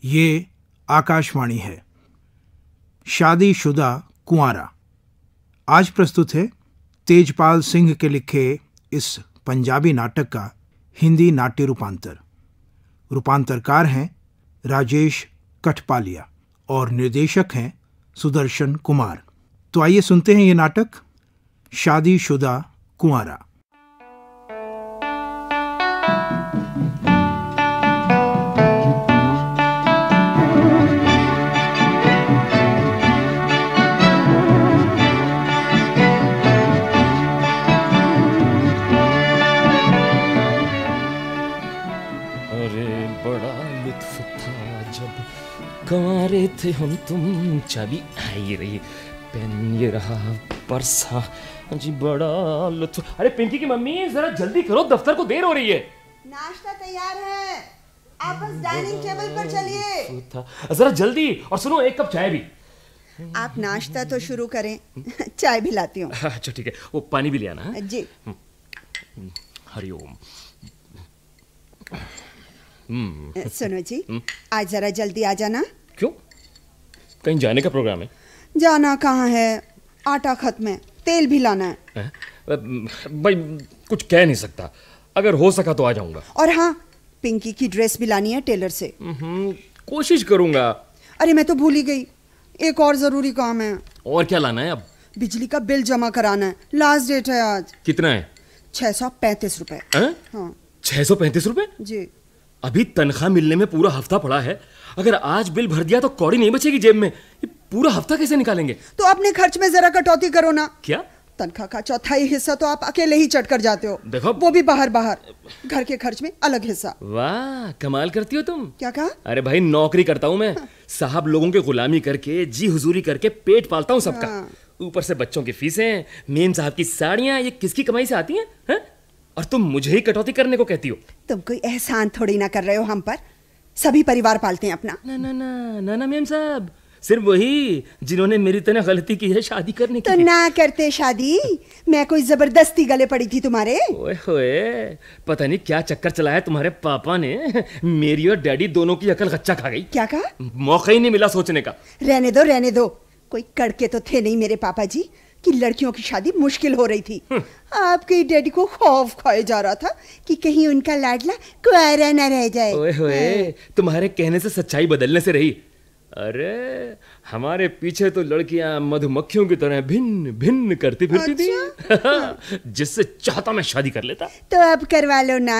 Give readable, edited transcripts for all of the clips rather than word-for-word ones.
ये आकाशवाणी है। शादीशुदा कुंवारा। आज प्रस्तुत है तेजपाल सिंह के लिखे इस पंजाबी नाटक का हिंदी नाट्य रूपांतर। रूपांतरकार हैं राजेश कठपालिया और निर्देशक हैं सुदर्शन कुमार। तो आइए सुनते हैं ये नाटक शादीशुदा कुंवारा। कंवारे थे हम तुम, चाबी आई रही, पेन ये रहा, पर्स जी, बड़ा लुत्फ। अरे पिंकी की मम्मी जरा जल्दी करो, दफ्तर को देर हो रही है। नाश्ता तैयार है, आप बस डाइनिंग टेबल पर चलिए। जरा जल्दी, और सुनो एक कप चाय भी। आप नाश्ता तो शुरू करें, चाय भी लाती हूँ। अच्छा ठीक है, वो पानी भी ले आना जी। हरिओम। सुनो जी, आज जरा जल्दी आ जाना। क्यों, कहीं जाने का प्रोग्राम है? जाना कहाँ है, आटा खत्म है, तेल भी लाना है। भाई कुछ कह नहीं सकता, अगर हो सका तो आ जाऊंगा। और हाँ, पिंकी की ड्रेस भी लानी है टेलर से। कोशिश करूंगा। अरे मैं तो भूल ही गई, एक और जरूरी काम है। और क्या लाना है? अब बिजली का बिल जमा कराना है, लास्ट डेट है आज। कितना है? 635 रुपए। हाँ 635 रुपए? जी। अभी तनख्वाह मिलने में पूरा हफ्ता पड़ा है, अगर आज बिल भर दिया तो कौड़ी नहीं बचेगी जेब में। ये पूरा हफ्ता कैसे निकालेंगे? तो अपने खर्च में जरा कटौती करो ना। क्या? तनख्वाह का चौथाई हिस्सा तो आप अकेले ही चट कर जाते हो। देखो, वो भी बाहर बाहर, घर के खर्च में अलग हिस्सा। वाह, कमाल करती हो तुम। क्या कहा? अरे भाई, नौकरी करता हूँ मैं, साहब लोगों के गुलामी करके, जी हुजूरी करके पेट पालता हूँ सबका। ऊपर से बच्चों की फीसें, मेम साहब की साड़ियाँ, ये किसकी कमाई से आती हैं? और तुम मुझे ही कटौती करने को कहती हो। तुम कोई एहसान थोड़ी ना कर रहे हो हम पर, सभी परिवार पालते हैं अपना। ना ना ना ना ना मेम साहब, सिर्फ वही जिन्होंने मेरी तरह गलती की है शादी करने की। तो ना करते शादी, मैं कोई जबरदस्ती गले पड़ी थी तुम्हारे? ओए होए, पता नहीं क्या चक्कर चलाया तुम्हारे पापा ने, मेरी और डैडी दोनों की अकल गच्चा खा गई। क्या कहा? मौका ही नहीं मिला सोचने का। रहने दो, कोई कड़के तो थे नहीं मेरे पापा जी कि लड़कियों की शादी मुश्किल हो रही थी। आपके डैडी को खौफ खाए जा रहा था कि कहीं उनका लाडला कुंवारा न रह जाए। ओए होए, तुम्हारे कहने से सच्चाई बदलने से रही। अरे हमारे पीछे तो लड़कियां मधुमक्खियों की तरह भिन्न भिन्न करती फिरती थी। जिससे चाहता मैं शादी कर लेता। तो अब करवा लो ना,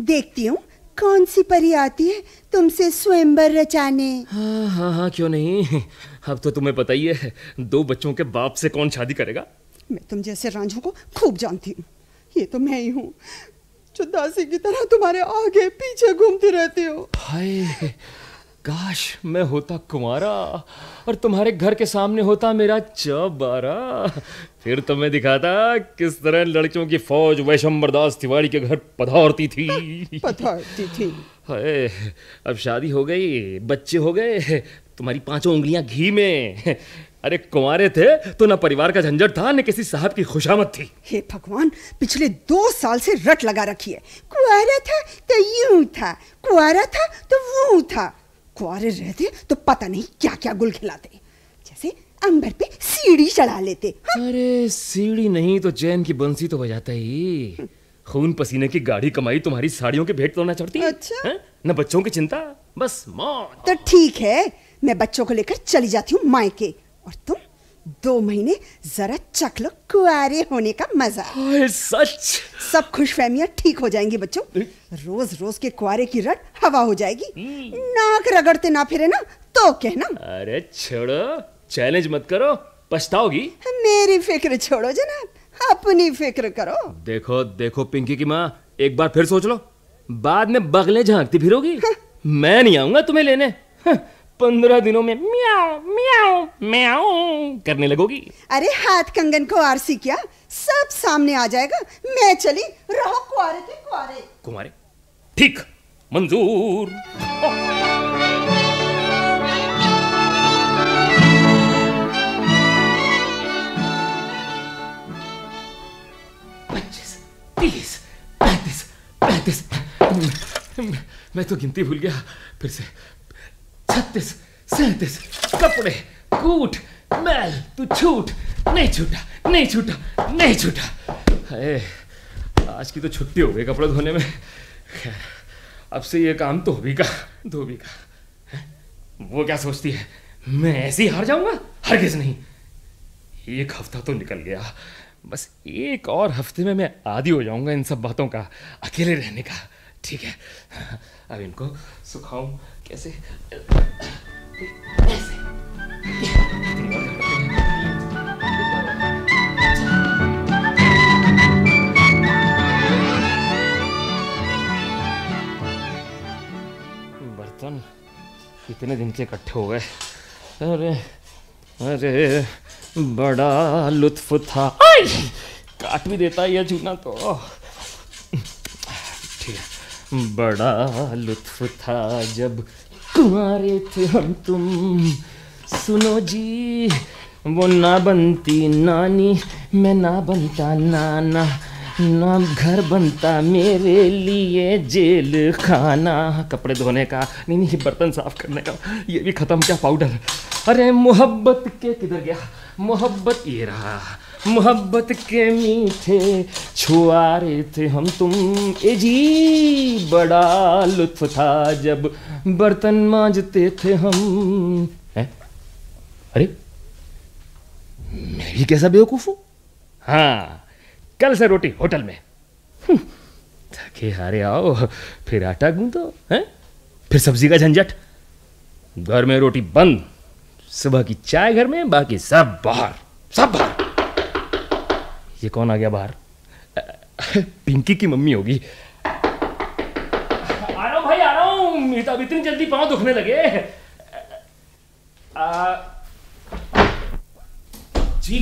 देखती हूँ कौन सी परी आती है तुमसे स्वयंवर रचाने। हाँ, क्यों नहीं। अब तो तुम्हें पता ही है, 2 बच्चों के बाप से कौन शादी करेगा। मैं तुम जैसे रांझों को खूब जानती हूँ। ये तो मैं ही हूँ जो दासी की तरह तुम्हारे आगे पीछे घूमती रहती हूँ। हाय, काश मैं होता कुंवारा और तुम्हारे घर के सामने होता मेरा चौबारा। फिर तो मैं दिखाता किस तरह लड़कियों की फौज वैशंबरदास तिवारी के घर पधारती थी। हाय, अब शादी हो गई, बच्चे हो गए, तुम्हारी 5 उंगलियां घी में। अरे कुंवारे थे तो ना परिवार का झंझट था, न किसी साहब की खुशामद थी। हे भगवान, पिछले 2 साल से रट लगा रखी है। कुंवारा था तो यूं था, कुंवारा था तो वो था। कुंवारे रहते तो पता नहीं क्या क्या गुल खिलाते, जैसे अंबर पे सीढ़ी चढ़ा लेते। अरे सीढ़ी नहीं तो चैन की बंसी तो बजाता ही। खून पसीने की गाढ़ी कमाई तुम्हारी साड़ियों के भेंट तो ना चढ़ती। अच्छा? न बच्चों की चिंता, बस मौत। तो ठीक है, मैं बच्चों को लेकर चली जाती हूँ मायके, और तुम 2 महीने जरा चख लो कुंवारे होने का मजा। सच? सब खुशफहमियां ठीक हो जाएंगी बच्चों। रोज रोज के कुंवारे की रट हवा हो जाएगी। नाक रगड़ते ना फिरे ना तो कहना। अरे छोड़ो, चैलेंज मत करो, पछताओगी। मेरी फिक्र छोड़ो जनाब, अपनी फिक्र करो। देखो देखो पिंकी की माँ, एक बार फिर सोच लो, बाद में बगले झांकती फिरोगी। मैं नहीं आऊंगा तुम्हें लेने। 15 दिनों में म्याऊ म्याऊ म्याऊ करने लगोगी। अरे हाथ कंगन को आरसी क्या, सब सामने आ जाएगा। मैं चली, रहो कुंवारे के कुंवारे। कुंवारे? ठीक, मंजूर। 25, 30, 35, 35। मैं तो गिनती भूल गया। फिर से 36, 37, कपड़े, कूट, मैल, तू छूट, नहीं छूटा, नहीं छूटा, नहीं छूटा। अरे आज की तो छुट्टी हो गई कपड़े धोने में। खैर अब से ये काम तो धोबी का। वो क्या सोचती है, मैं ऐसे ही हार जाऊंगा? हरगिज नहीं। एक हफ्ता तो निकल गया, बस एक और हफ्ते में मैं आदी हो जाऊंगा इन सब बातों का, अकेले रहने का। ठीक है, अब इनको सुखाऊं कैसे? ऐसे। बर्तन कितने दिन से इकट्ठे हो गए। अरे अरे बड़ा लुत्फ था। काट भी देता ये चूना तो। ठीक है, बड़ा लुत्फ था जब कुंवारे थे हम तुम। सुनो जी, वो ना बनती नानी, मैं ना बनता नाना, ना घर बनता मेरे लिए जेल खाना। कपड़े धोने का नहीं, ये बर्तन साफ करने का ये भी खत्म। क्या पाउडर? अरे मोहब्बत के किधर गया? मोहब्बत ये रहा। मोहब्बत के मीठे छुआरे थे हम तुम। ए जी बड़ा लुत्फ था जब बर्तन मांजते थे हम। है? अरे मैं भी कैसा बेवकूफ हूँ। हाँ, कल से रोटी होटल में। थके हारे आओ, फिर आटा गूंदो, हैं? फिर सब्जी का झंझट। घर में रोटी बंद, सुबह की चाय घर में, बाकी सब बाहर, सब बाहर। ये कौन आ गया बाहर? पिंकी की मम्मी होगी। आ रहा हूं भाई, आ रहा हूं। अब इतनी जल्दी पांव दुखने लगे। जी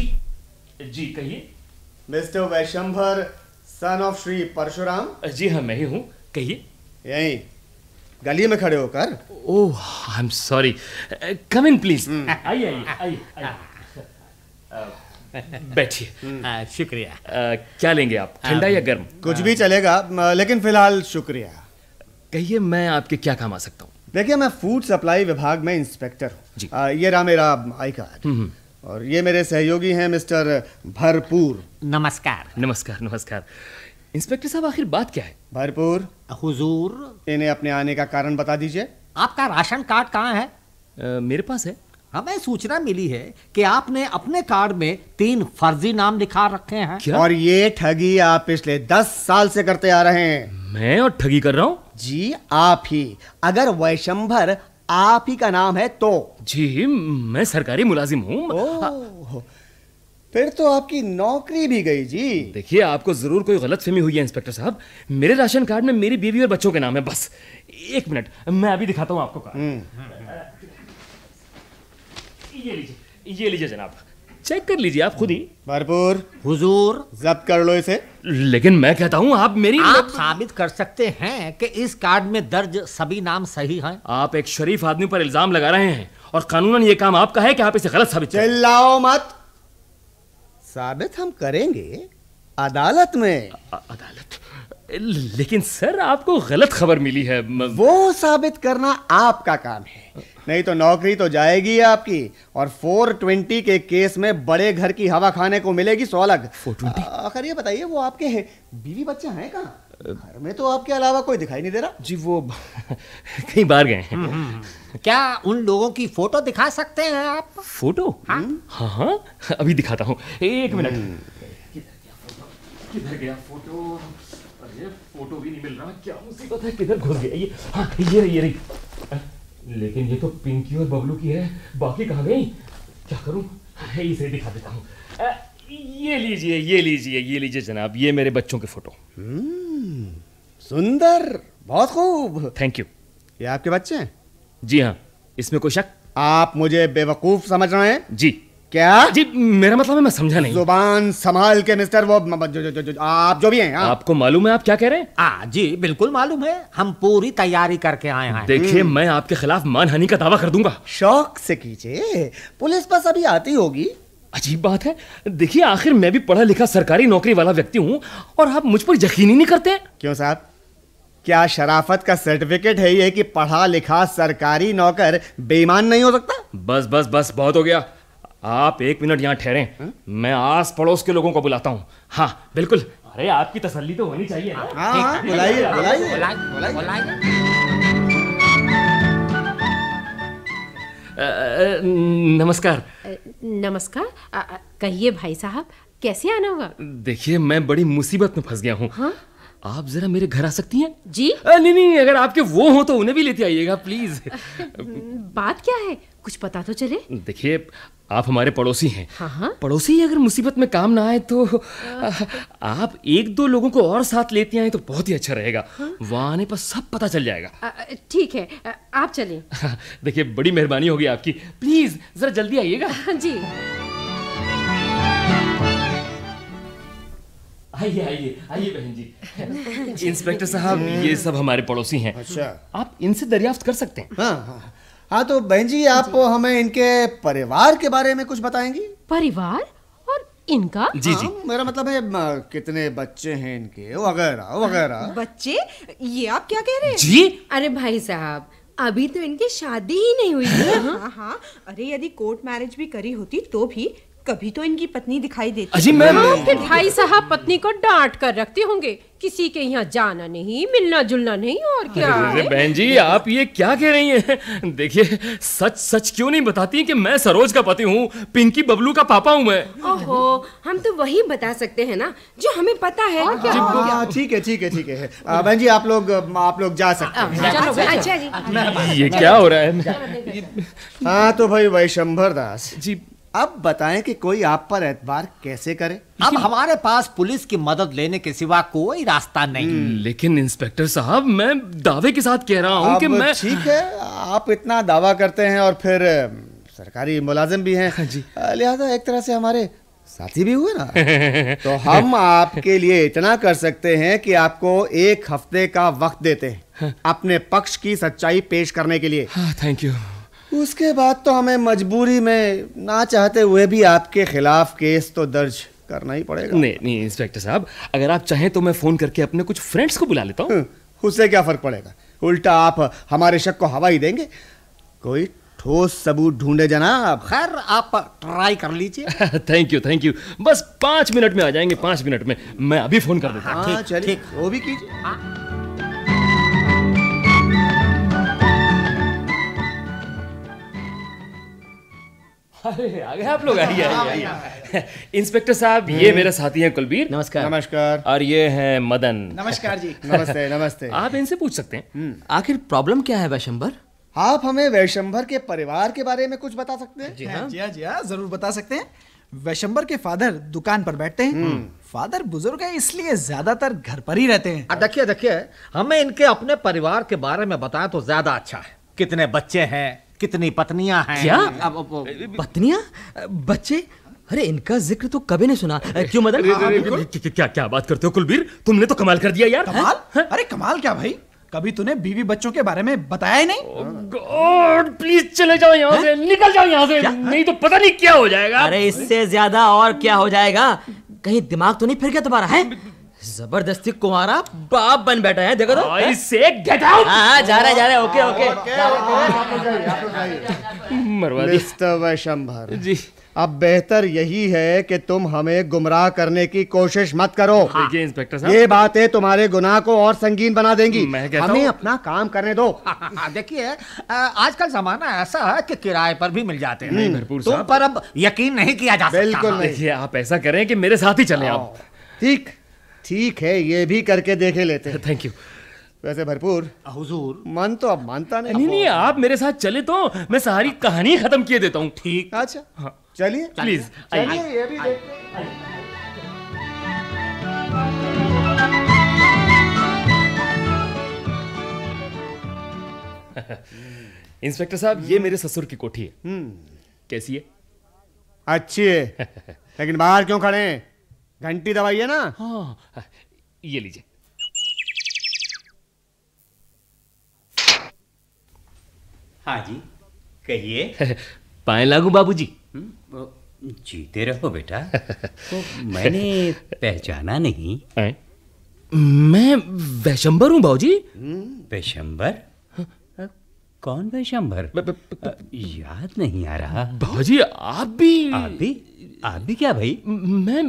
जी कहिए। Mister Vaishambhar, son of Shri Parshuram? जी हाँ, मैं ही हूँ, कहिए। यहीं गली में खड़े होकर? Oh I am sorry, come in please. आइए आइए आइए, बैठिए। शुक्रिया। क्या लेंगे आप, ठंडा या गर्म? कुछ भी चलेगा, लेकिन फिलहाल शुक्रिया। कहिए, मैं आपके क्या काम आ सकता हूँ? देखिए, मैं फूड सप्लाई विभाग में इंस्पेक्टर हूँ। ये रहा मेरा आई कार्ड, और ये मेरे सहयोगी हैं मिस्टर भरपूर। नमस्कार। नमस्कार नमस्कार। इंस्पेक्टर साहब, आखिर बात क्या है? भरपूर, हुजूर, इन्हें अपने आने का कारण बता दीजिए। आपका राशन कार्ड कहाँ है? मेरे पास है। हमें सूचना मिली है कि आपने अपने कार्ड में 3 फर्जी नाम लिखा रखे हैं। क्या? और ये ठगी आप पिछले 10 साल से करते आ रहे हैं। मैं और ठगी कर रहा हूँ? जी आप ही। अगर वैशंभर आप ही का नाम है तो? जी मैं सरकारी मुलाजिम हूँ। ओह, फिर तो आपकी नौकरी भी गई जी। देखिए, आपको जरूर कोई गलतफहमी हुई है इंस्पेक्टर साहब। मेरे राशन कार्ड में मेरी बीवी और बच्चों के नाम है बस। एक मिनट, मैं अभी दिखाता हूँ आपको कार्ड। ये लीजिए जनाब, चेक कर लीजिए आप खुद ही। भरपूर, हुजूर, जब्त कर लो इसे। लेकिन मैं कहता हूँ आप मेरी आप साबित कर सकते हैं कि इस कार्ड में दर्ज सभी नाम सही हैं। आप एक शरीफ आदमी पर इल्जाम लगा रहे हैं और कानूनन ये काम आपका है कि आप इसे गलत साबित करें। चिल्लाओ मत। साबित हम करेंगे अदालत में। अदालत? लेकिन सर, आपको गलत खबर मिली है। वो साबित करना आपका काम है, नहीं तो नौकरी तो जाएगी आपकी, और 420 के केस में बड़े घर की हवा खाने को मिलेगी 100 अलग। 420? आखिर ये बताइए, वो आपके बीवी बच्चे हैं कहाँ? घर में तो आपके अलावा कोई दिखाई नहीं दे रहा। जी वो कहीं बाहर गए हैं। क्या उन लोगों की फोटो दिखा सकते हैं आप? फोटो? हाँ हाँ, अभी दिखाता हूँ, एक मिनट। किधर गया फोटो? अरे फोटो भी नहीं मिल रहा, क्या मुसीबत है, किधर घुस गया ये? हाँ, ये रही। लेकिन ये तो पिंकी और बबलू की है, बाकी कहाँ गई? क्या करूं? इसे दिखा देता हूँ। ये लीजिए जनाब, ये मेरे बच्चों के फोटो। सुंदर, बहुत खूब। Thank you. ये आपके बच्चे हैं? जी हाँ, इसमें कोई शक? आप मुझे बेवकूफ समझ रहे हैं? जी। क्या? जी मेरा मतलब है, मैं समझा नहीं। जुबान संभाल के मिस्टर, वो जो आप जो भी हैं। आपको मालूम है आप क्या कह रहे हैं? जी बिल्कुल मालूम है, हम पूरी तैयारी करके आए हैं। देखिए, मैं आपके खिलाफ मानहानि का दावा कर दूंगा। शौक से कीजिए, पुलिस बस अभी आती होगी। अजीब बात है, देखिए आखिर मैं भी पढ़ा लिखा सरकारी नौकरी वाला व्यक्ति हूँ और आप मुझ पर यकीन ही नहीं करते। क्यों साहब, क्या शराफत का सर्टिफिकेट है ये कि पढ़ा लिखा सरकारी नौकर बेईमान नहीं हो सकता? बस बस बस बहुत हो गया। आप 1 मिनट यहाँ ठहरें, मैं आस पड़ोस के लोगों को बुलाता हूँ। हाँ बिल्कुल, अरे आपकी तसल्ली तो होनी चाहिए ना। हाँ, बुलाइए बुलाइए। नमस्कार। नमस्कार। कहिए भाई साहब, कैसे आना हुआ? देखिए, मैं बड़ी मुसीबत में फंस गया हूँ। हाँ? आप जरा मेरे घर आ सकती हैं? जी? नहीं, अगर आपके वो हो तो उन्हें भी लेते आइएगा प्लीज। बात क्या है, कुछ पता तो चले। देखिए, आप हमारे पड़ोसी हैं। हाँ? पड़ोसी अगर मुसीबत में काम ना आए तो आप 1-2 लोगों को और साथ लेते आए तो बहुत ही अच्छा रहेगा। वहाँ आने पर सब पता चल जाएगा। ठीक है, आप चलें। देखिए, बड़ी मेहरबानी होगी आपकी, प्लीज जरा जल्दी आइएगा। जी। आइए बहन जी। इंस्पेक्टर साहब, ये सब हमारे पड़ोसी हैं। अच्छा, आप इनसे दरियाफ्त कर सकते हैं। हाँ, तो बहन जी आप हमें इनके परिवार के बारे में कुछ बताएंगी? परिवार और इनका? जी। मेरा मतलब है कितने बच्चे हैं इनके, वगैरह वगैरह। बच्चे? ये आप क्या कह रहे हैं? जी? अरे भाई साहब, अभी तो इनकी शादी ही नहीं हुई है। हाँ, अरे यदि कोर्ट मैरिज भी करी होती तो भी कभी तो इनकी पत्नी दिखाई देती। अजी मैम, फिर भाई साहब पत्नी को डांट कर रखते होंगे, किसी के यहाँ जाना नहीं, मिलना जुलना नहीं, और क्या। अरे बहन जी, आप ये क्या कह रही हैं? देखिए, सच क्यों नहीं बताती कि मैं सरोज का पति हूँ, पिंकी बबलू का पापा हूँ मैं। ओहो, हम तो वही बता सकते हैं ना जो हमें पता है। ठीक है। बहन जी आप लोग जा सकते हैं। अच्छा जी। ये क्या हो रहा है? हाँ तो भाई वैशंभर दास जी, अब बताएं कि कोई आप पर एतबार कैसे करे? अब हमारे पास पुलिस की मदद लेने के सिवा कोई रास्ता नहीं। लेकिन इंस्पेक्टर साहब, मैं दावे के साथ कह रहा हूँ कि मैं। ठीक है, आप इतना दावा करते हैं और फिर सरकारी मुलाजिम भी हैं, लिहाजा एक तरह से हमारे साथी भी हुए ना। तो हम आपके लिए इतना कर सकते हैं कि आपको 1 हफ्ते का वक्त देते हैं अपने पक्ष की सच्चाई पेश करने के लिए। Thank you. उसके बाद तो हमें मजबूरी में ना चाहते हुए भी आपके खिलाफ केस तो दर्ज करना ही पड़ेगा। नहीं इंस्पेक्टर साहब, अगर आप चाहें तो मैं फोन करके अपने कुछ फ्रेंड्स को बुला लेता हूँ। उससे क्या फर्क पड़ेगा, उल्टा आप हमारे शक को हवा ही देंगे। कोई ठोस सबूत ढूंढे जनाब। खैर, आप ट्राई कर लीजिए। Thank you. बस 5 मिनट में आ जाएंगे, 5 मिनट में। मैं अभी फोन कर देता हूँ। हाँ चलिए, वो भी कीजिए। अरे आ गए आप लोग, आइए। इंस्पेक्टर साहब, ये मेरे साथी हैं कुलबीर। नमस्कार। और ये हैं मदन। नमस्कार जी। नमस्ते। आप इनसे पूछ सकते हैं। आखिर प्रॉब्लम क्या है वैशंभर? आप हमें वैशंभर के परिवार के बारे में कुछ बता सकते हैं? जी हाँ, जरूर बता सकते हैं। वैशंभर के फादर दुकान पर बैठते हैं। फादर बुजुर्ग है, इसलिए ज्यादातर घर पर ही रहते हैं। देखिए, हमें इनके अपने परिवार के बारे में बताएं तो ज्यादा अच्छा है। कितने बच्चे हैं, कितनी पत्नियां हैं? क्या पत्नियां, बच्चे? अरे इनका जिक्र तो कभी नहीं सुना। क्यों मदन? क्या बात करते हो कुलबीर, तुमने तो कमाल कर दिया यार। कमाल? अरे कमाल क्या भाई, कभी तूने बीवी बच्चों के बारे में बताया ही नहीं। गॉड, प्लीज चले जाओ यहाँ से, निकल जाओ यहाँ से, नहीं तो पता नहीं क्या हो जाएगा। अरे इससे ज्यादा और क्या हो जाएगा? कहीं दिमाग तो नहीं फिर गया तुम्हारा? है जबरदस्ती कुंवारा बाप बन बैठा है, देखो तो। इससे गेट आउट। हाँ, जा रहा है। ओके। मरवा दी। मिस्टर वैशंभर जी, अब बेहतर यही है कि तुम हमें गुमराह करने की कोशिश मत करो। देखिए इंस्पेक्टर साहब, ये बातें तुम्हारे गुनाह को और संगीन बना देंगी। मैं कहता हमें हूं- अपना काम करने दो। देखिए, आजकल जमाना ऐसा है कि किराए पर भी मिल जाते हैं। भरपूर तुम साहब। पर अब यकीन नहीं किया जा सकता। बिल्कुल नहीं। देखिए, आप ऐसा करें कि मेरे साथ ही चलें आप। ठीक है, ये भी करके देखे लेते हैं। Thank you. वैसे भरपूर हुजूर, मन तो अब मानता नहीं। नहीं, आप मेरे साथ चले तो मैं सारी कहानी खत्म किए देता हूँ। ठीक। अच्छा चलिए प्लीज चलिए, ये भी देखते हैं। इंस्पेक्टर साहब, ये मेरे ससुर की कोठी है। कैसी है? अच्छी है, लेकिन बाहर क्यों खड़े हैं? घंटी दबाइए ना। हाँ, ये लीजिए। हाँ जी, कहिए। पाए लागू बाबूजी। जीते रहो बेटा। तो मैंने पहचाना नहीं। हैं? मैं वैशंबर हूँ बाबूजी। वैशंबर? कौन वैशंबर? याद नहीं आ रहा। बाबूजी आप भी क्या भाई? मैं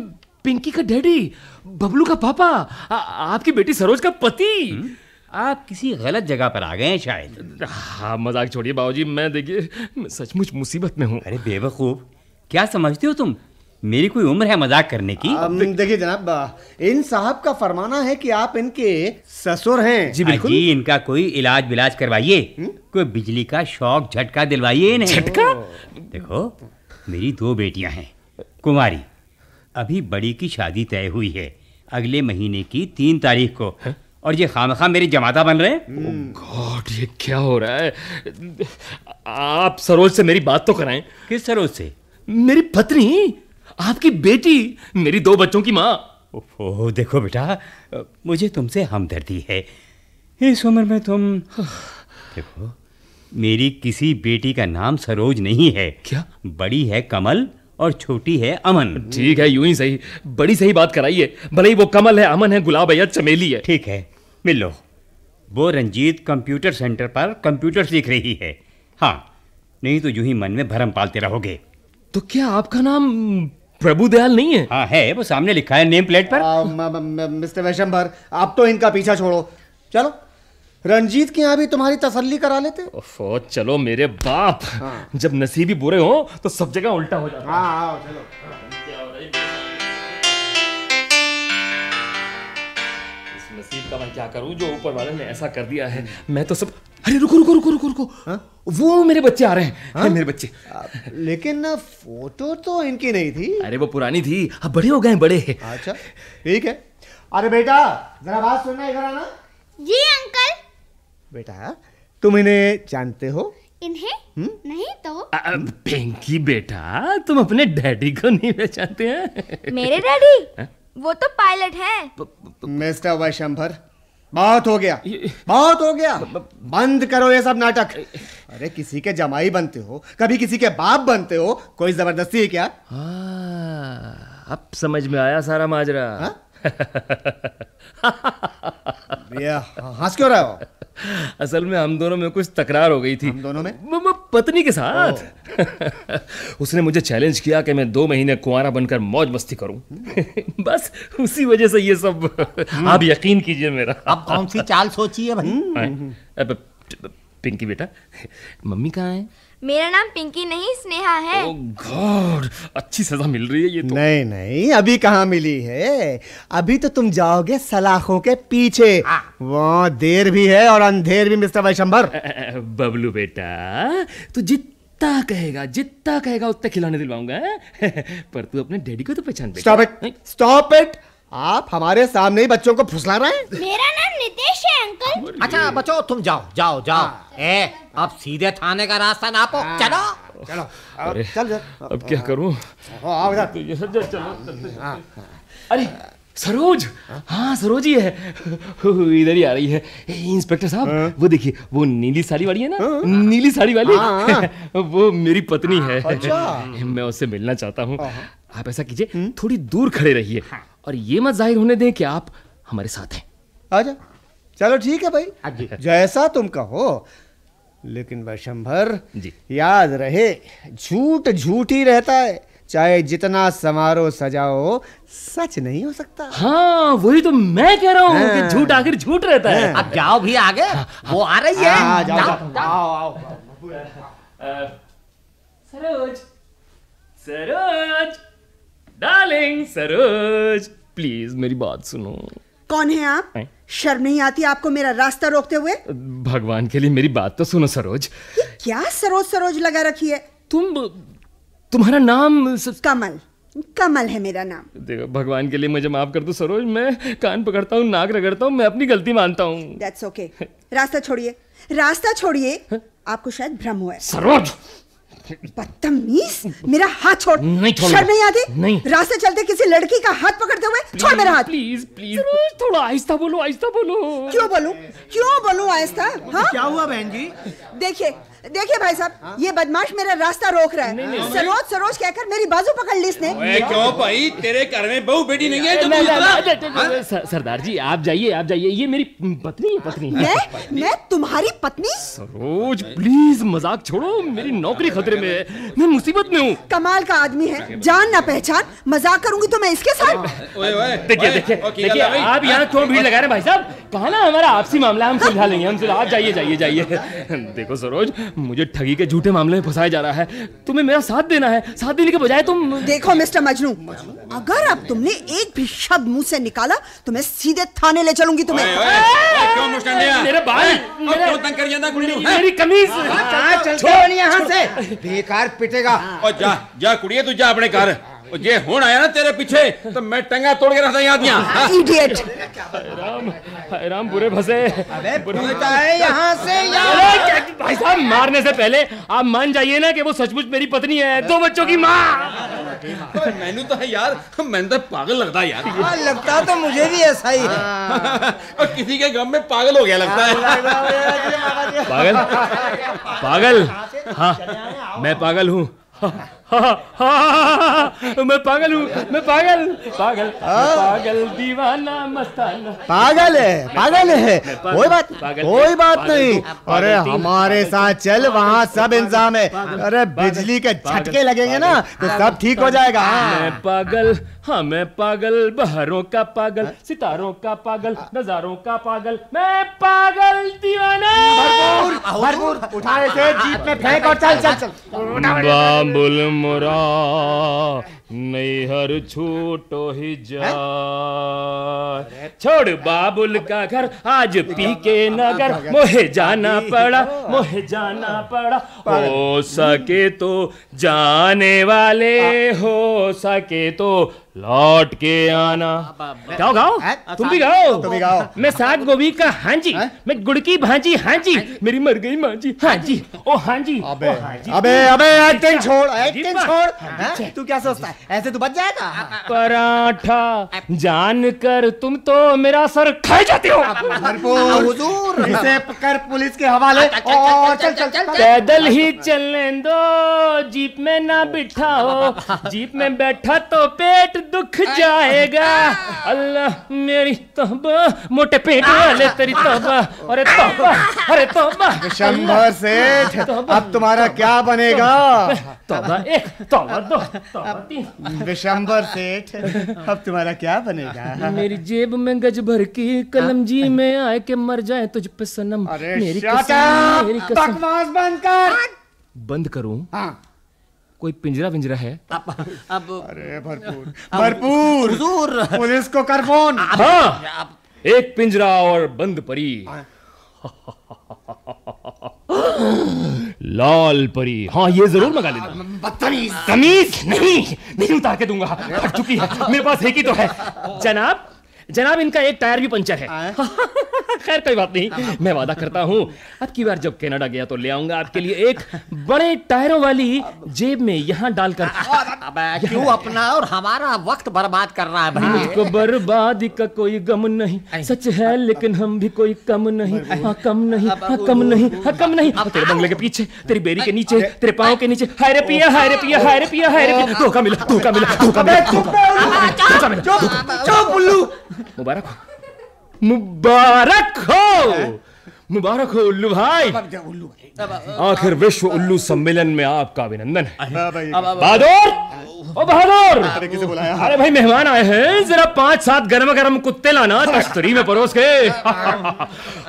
पिंकी का डैडी, बबलू का पापा, आपकी बेटी सरोज का पति। आप किसी गलत जगह पर आ गए हैं शायद। हाँ मजाक छोड़िए बाबूजी, मैं देखिए मैं सचमुच मुसीबत में हूँ। अरे बेवकूफ, क्या समझते हो तुम? मेरी कोई उम्र है मजाक करने की? देखिए जनाब, इन साहब का फरमाना है कि आप इनके ससुर हैं। जी बिल्कुल। जी इनका कोई इलाज विलाज करवाइए, कोई बिजली का शॉक झटका दिलवाइए इन्हें। झटका? देखो मेरी 2 बेटियां हैं, कुमारी। अभी बड़ी की शादी तय हुई है अगले महीने की 3 तारीख को, और ये खामखा मेरे जमाता बन रहे हैं। गॉड, ये क्या हो रहा है? आप सरोज से मेरी बात तो कराएं। किस सरोज से? मेरी पत्नी, आपकी बेटी, मेरी 2 बच्चों की माँ। ओह देखो बेटा, मुझे तुमसे हमदर्दी है। इस उम्र में तुम देखो, मेरी किसी बेटी का नाम सरोज नहीं है। क्या? बड़ी है कमल और छोटी है अमन। ठीक है, यूं ही सही, बड़ी सही बात कराइए। भले ही वो कमल है, अमन है, गुलाब है या चमेली है। ठीक है, मिल लो। वो रंजीत कंप्यूटर सेंटर पर कंप्यूटर सीख रही है। हाँ, नहीं तो यूं ही मन में भरम पालते रहोगे। तो क्या आपका नाम प्रभुदयाल नहीं है? हाँ है, वो सामने लिखा है नेम प्लेट पर। मिस्टर वैशंबर, आप तो इनका पीछा छोड़ो, चलो रंजीत के यहाँ भी तुम्हारी तसल्ली करा लेते। ओफो, चलो मेरे बाप। हाँ। जब नसीब ही बुरे हो तो सब जगह उल्टा हो जाता है। हाँ चलो। इस नसीब का मैं क्या करूं जो ऊपर वाले ने ऐसा कर दिया है। मैं तो सब, अरे रुको रुको रुको रुको रुको। हाँ? वो मेरे बच्चे आ रहे हैं। हाँ? मेरे बच्चे। लेकिन फोटो तो इनकी नहीं थी। अरे वो पुरानी थी, अब बड़े हो गए, बड़े। अच्छा ठीक है। अरे बेटा जरा बात सुनना, इधर आना। जी अंकल। बेटा तुम इन्हें जानते हो? इन्हें? नहीं तो। पिंकी बेटा, तुम अपने डैडी को नहीं पहचानते हैं? मेरे डैडी? वो तो पायलट है। मिस्टर वैशंबर, बहुत हो गया, बहुत हो गया। बंद करो ये सब नाटक। अरे किसी के जमाई बनते हो, कभी किसी के बाप बनते हो, कोई जबरदस्ती है क्या? अब समझ में आया सारा माजरा। हंस क्यों रहे हो? असल में हम दोनों में कुछ तकरार हो गई थी। हम दोनों में? पत्नी के साथ। उसने मुझे चैलेंज किया कि मैं 2 महीने कुंवारा बनकर मौज मस्ती करूं। बस उसी वजह से ये सब। आप यकीन कीजिए मेरा। अब कौन सी चाल सोची है भाई? पिंकी बेटा, मम्मी कहाँ है? मेरा नाम पिंकी नहीं स्नेहा है। ओह गॉड, अच्छी सजा मिल रही है ये तो। नहीं नहीं, अभी कहाँ मिली है। अभी तो तुम जाओगे सलाखों के पीछे। वो देर भी है और अंधेर भी मिस्टर वैशंबर। बबलू बेटा, तू जितना कहेगा उतना खिलाने दिलवाऊंगा। पर तू अपने डैडी को तो पहचान। Stop it, stop it. आप हमारे सामने ही बच्चों को फुसला रहे हैं। मेरा नाम नितेश है अंकल। अच्छा बच्चों, तुम जाओ जाओ जाओ। अब सीधे थाने का रास्ता नापो। चलो चलो। अरे चल अब क्या करूं? आओ इधर। चलो। अरे सरोज, हाँ सरोज ही है, इधर ही आ रही है। इंस्पेक्टर साहब, वो देखिए, वो नीली साड़ी वाली है ना, नीली साड़ी वाली, वो मेरी पत्नी है। मैं उससे मिलना चाहता हूँ। आप ऐसा कीजिए, थोड़ी दूर खड़े रहिए और ये मत जाहिर होने दें कि आप हमारे साथ हैं। आजा, चलो ठीक है भाई, जैसा तुम कहो। लेकिन वैशंबर जी, याद रहे, झूठ झूठ ही रहता है, चाहे जितना समारोह सजाओ, सच नहीं हो सकता। हाँ वही तो मैं कह रहा हूँ कि झूठ आखिर झूठ रहता है। अब जाओ भी आगे, वो आ रही है। आओ। सरोज, सरोज, डार्लिंग सरोज, प्लीज मेरी बात सुनो। कौन है आप? शर्म नहीं आती आपको मेरा रास्ता रोकते हुए? भगवान के लिए मेरी बात तो सुनो सरोज। क्या सरोज सरोज लगा रखी है? तुम्हारा नाम कमल। कमल है मेरा नाम। देखो भगवान के लिए मुझे माफ कर दो सरोज, मैं कान पकड़ता हूँ, नाक रगड़ता हूँ, मैं अपनी गलती मानता हूँ। That's okay. रास्ता छोड़िए, रास्ता छोड़िए। आपको शायद भ्रम हुआ है। सरोज, बदतमीज, मेरा हाथ छोड़। नहीं शर्म नहीं आती? नहीं। रास्ते चलते किसी लड़की का हाथ पकड़ते हुए छोड़ मेरा हाथ। प्लीज प्लीज थोड़ा आहिस्ता बोलो, आहिस्ता बोलो। क्यों बोलूं आहिस्ता? हाँ? क्या हुआ बहन जी? देखिए, देखिए भाई साहब, ये बदमाश मेरा रास्ता रोक रहा है। सरोज सरोज कहकर मेरी बाजू पकड़ ली इसने। क्यों भाई, तेरे घर में बहू बेटी नहीं है जो सरदार जी आप जाइए, ये मेरी पत्नी है। मैं तुम्हारी पत्नी? सरोज प्लीज मजाक छोड़ो, मेरी नौकरी खतरे में है, मैं मुसीबत में हूँ। कमाल का आदमी है, जान ना पहचान, मजाक करूंगी तो मैं इसके साथ। देखिए आप यहाँ क्यों भीड़ लगा रहे हैं भाई साहब, कहा ना हमारा आपसी मामला, हम सुलझा लेंगे, आप जाइए। देखो सरोज, मुझे ठगी के झूठे मामले में फंसाया जा रहा है, तुम्हें मेरा साथ देना है, साथ देने के बजाय तुम। देखो मिस्टर मजनू, अगर अब तुमने एक भी शब्द मुंह से निकाला तो मैं सीधे थाने ले चलूंगी तुम्हें। मेरे बाल, मेरी कमीज छोड़ यहाँ से, बेकार पिटेगा। और जा कुड़िए, तू जा अपने घर। ये होन आया ना तेरे पीछे तो मैं टंगा तोड़ के रखता यहाँ। इडियट। राम बुरे फंसे। यहाँ से भाई साहब, मारने से पहले आप मान जाइए ना कि वो सचमुच मेरी पत्नी है, 2 बच्चों की माँ। मैंने तो है यार, मैंने तो पागल लगता है यार। हाँ, लगता तो मुझे भी ऐसा ही है। और किसी के गम में पागल हो गया लगता है। पागल? हाँ, मैं पागल हूँ। मैं पागल दीवाना मस्ताना। पागल है, कोई बात नहीं। अरे हमारे साथ चल, वहाँ सब इंतजाम है। अरे बिजली के झटके लगेंगे ना तो सब ठीक हो जाएगा। मैं पागल, बहारों का पागल, सितारों का पागल, नजारों का पागल, मैं पागल दीवाना। भरपूर उठाए से जीप में फेंक और चल। बाबुल मोरा नैहर छूटो ही जा, छोड़ बाबुल का घर आज पी के नगर, मोहे जाना पड़ा। हो सके तो जाने वाले, हो सके तो लौट के आना। गाओ, तुम भी गाओ। मैं साग गोभी का हांजी, मैं गुड़ की भांजी, हांजी मेरी मर गई मांजी, हांजी ओ हांजी। अबे एक्टिंग छोड़। तू क्या सोचता है, ऐसे तू बच जाएगा? पराठा जानकर तुम तो मेरा सर खाए जाते हो। हुजूर, इसे पकड़ पुलिस के हवाले। चल। पैदल ही चलने दो, जीप में ना बिठाओ, जीप में बैठा तो पेट दुख जाएगा। अल्लाह मेरी तौबा, मोटे पेट वाले तेरी तौबा। अरे तौबा। शंभर सेठ, अब तुम्हारा क्या बनेगा? तौबा 1, तौबा 2, तौबा 3। विशंबर सेठ, अब तुम्हारा क्या बनेगा? मेरी जेब में गज भर की कलम, जी में आए के मर जाए तुझ पे सनम। मेरी कसम। बकवास बंद कर। बंद करूं? कोई पिंजरा है? अरे भरपूर हुजूर, पुलिस को कर फोन। हाँ, एक पिंजरा और बंद परी। लाल परी, हाँ ये जरूर मंगा लेना। तमीज नहीं उतार के दूंगा, फट चुकी है, मेरे पास एक ही तो है। जनाब इनका एक टायर भी पंचर है। खैर कोई बात नहीं, मैं वादा करता हूँ अब की बार जब कनाडा गया तो ले आऊंगा आपके लिए एक बड़े टायरों वाली जेब में यहाँ डालकर। क्यों अपना और हमारा वक्त बर्बाद कर रहा है भाई? मुझको बर्बादी का कोई गम नहीं, सच है लेकिन हम भी कोई कम नहीं। कम नहीं। तेरे बंगले के पीछे, तेरी बेरी के नीचे, तेरे पाँव के नीचे। हाय रे पिया। धोखा मिला। मुबारक हो उल्लू भाई। आखिर विश्व उल्लू सम्मेलन में आपका अभिनंदन है। बहादुर, अरे भाई मेहमान आए हैं, जरा 5-7 गरम कुत्ते लाना तश्तरी में परोस के।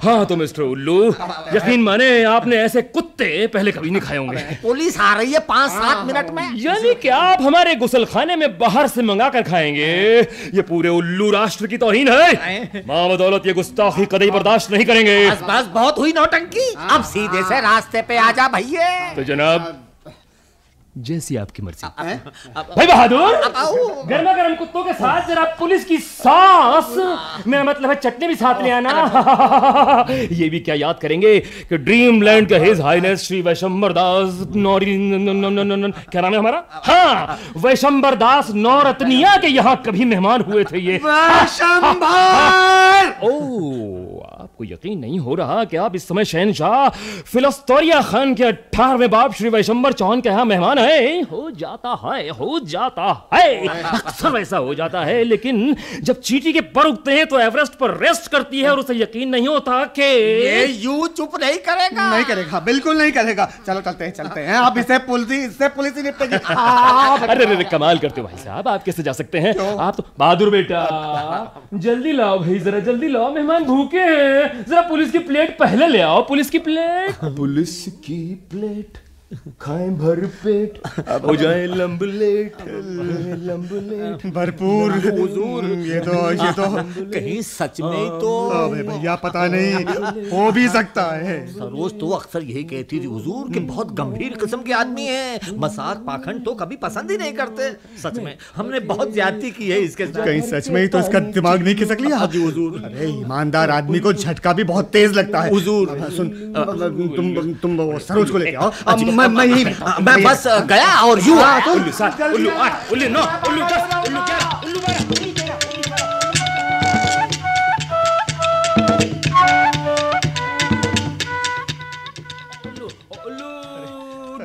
हाँ तो मिस्टर उल्लू, यकीन माने आपने ऐसे कुत्ते पहले कभी नहीं खाए होंगे। पुलिस आ रही है 5-7 मिनट में। यानी कि आप हमारे गुसलखाने में बाहर से मंगा कर खाएंगे? ये पूरे उल्लू राष्ट्र की तौहीन है। मां बदौलत ये गुस्ताखी कतई बर्दाश्त नहीं करेंगे। बस बहुत हुई नौटंकी, अब सीधे से रास्ते पे आजा भैया। तो जनाब जैसी आपकी मर्जी। भाई बहादुर, गरम कुत्तों के साथ जरा पुलिस की सांस, मेरा मतलब है चटनी भी साथ ले आना। ये भी क्या याद करेंगे कि ड्रीमलैंड के हिज हाईनेस श्री वैशंबर दास क्या नाम है हमारा? हाँ, वैशंबर दास नौरत्निया के यहाँ कभी मेहमान हुए थे ये। वैशंबर! ओह, आप आपको यकीन नहीं हो रहा कि आप इस समय शहनशाह फिलिस्तीनिया खान के 18वें बाप श्री वैशंबर चौहान के यहाँ मेहमान है। हो जाता है, अक्सर ऐसा हो जाता है। लेकिन जब चींटी के पर उगते हैं तो एवरेस्ट पर रेस्ट करती है और उसे यकीन नहीं होता कि ये यूं चुप नहीं करेगा। नहीं करेगा, बिल्कुल नहीं करेगा। चलो चलते हैं। अब इससे पुलिस ही निपटेगी। अरे कमाल करते हो भाई साहब, आप कैसे जा सकते हैं? आप तो बहादुर बेटा, जल्दी लाओ भाई, जरा जल्दी लाओ, मेहमान भूखे हैं। जरा पुलिस की प्लेट पहले ले आओ, पुलिस की प्लेट खाएं भर पेट, हो जाए लंबलेट भरपूर। ये तो कहीं सच में तो भैया पता नहीं, हो भी सकता है। सरोज तो अक्सर यही कहती थी हुजूर कि बहुत गंभीर किस्म के आदमी हैं, मजाक पाखंड तो कभी पसंद ही नहीं करते। सच में हमने बहुत ज्यादती की है इसके साथ। कहीं सच में ही तो इसका दिमाग नहीं खिसक लिया? जी हुजूर। अरे ईमानदार आदमी को झटका भी बहुत तेज लगता है हुजूर। सुन, तुम वो सरोज को लेके आओ। मैं बस गया और यूं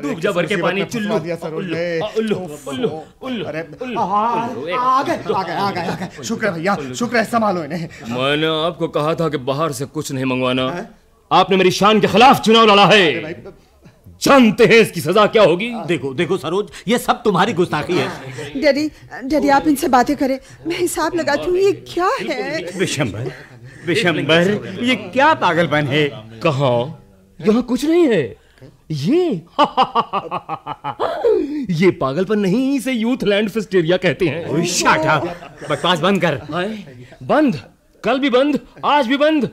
डूब जा भर के पानी। चुल्लू आ गए। शुक्र है भैया, शुक्र है, संभालो इन्हें। मैंने आपको कहा था कि बाहर से कुछ नहीं मंगवाना। आपने मेरी शान के खिलाफ चुनाव लड़ा है। जानते हैं इसकी सजा क्या होगी? देखो सरोज, ये सब तुम्हारी गुस्ताखी है। डैडी आप इनसे बातें करें, मैं हिसाब लगाती हूँ। ये क्या है? विशंबर, ये क्या पागलपन है? कहाँ? यहाँ कुछ नहीं है। ये पागलपन नहीं, इसे यूथ लैंड फिस्टेरिया कहते हैं। शट अप, बकवास बंद कर। बंद? कल भी बंद, आज भी बंद।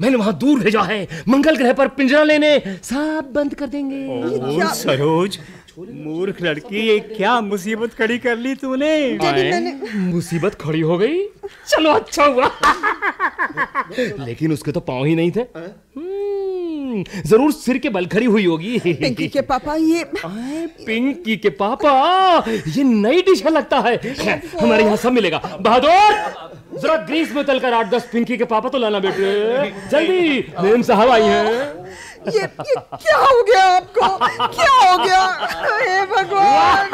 मैंने वहां दूर भेजा है, मंगल ग्रह पर पिंजरा लेने। सब बंद कर देंगे। सरोज, मूर्ख लड़की, ये क्या मुसीबत खड़ी कर ली तूने? मुसीबत खड़ी हो गई? चलो अच्छा हुआ। लेकिन उसके तो पांव ही नहीं थे। जरूर सिर के बल खड़ी हुई होगी। पिंकी के पापा, ये पिंकी के पापा, ये नई डिश है लगता है। हमारे यहाँ सब मिलेगा। बहादुर, जरा ग्रीस में तलकर 8-10 पिंकी के पापा तो लाना बेटे, जल्दी। मेम साहब आई हैं। ये क्या हो गया आपको? क्या हो गया? हे भगवान,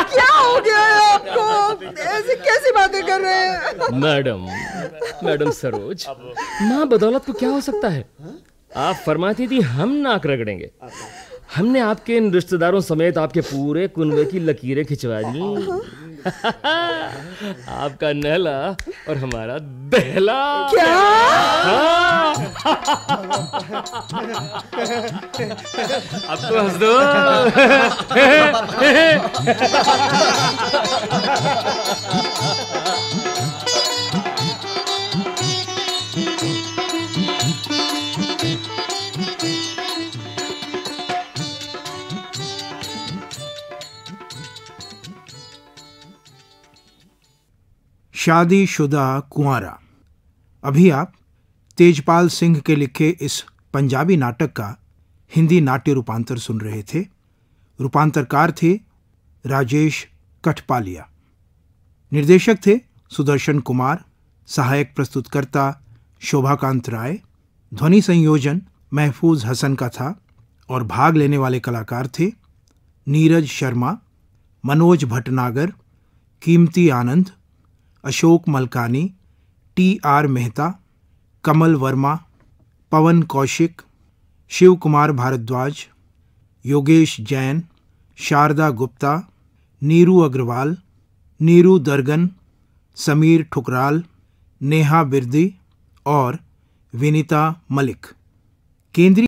क्या हो गया है आपको? ऐसे कैसी बातें कर रहे हैं? मैडम सरोज, माँ बदौलत को क्या हो सकता है? आप फरमाती थी हम नाक रगड़ेंगे। हमने आपके इन रिश्तेदारों समेत आपके पूरे कुनबे की लकीरें खिंचवा दी। आपका नहला और हमारा दहला। क्या? अब तो हंस दो। शादीशुदा कुंवारा। अभी आप तेजपाल सिंह के लिखे इस पंजाबी नाटक का हिंदी नाट्य रूपांतर सुन रहे थे। रूपांतरकार थे राजेश कठपालिया। निर्देशक थे सुदर्शन कुमार। सहायक प्रस्तुतकर्ता शोभाकांत राय। ध्वनि संयोजन महफूज हसन का था और भाग लेने वाले कलाकार थे नीरज शर्मा, मनोज भटनागर, कीमती आनंद, अशोक मलकानी, टी.आर. मेहता, कमल वर्मा, पवन कौशिक, शिव कुमार भारद्वाज, योगेश जैन, शारदा गुप्ता, नीरू अग्रवाल, नीरू दर्गन, समीर ठुकराल, नेहा बिरदी और विनीता मलिक। केंद्रीय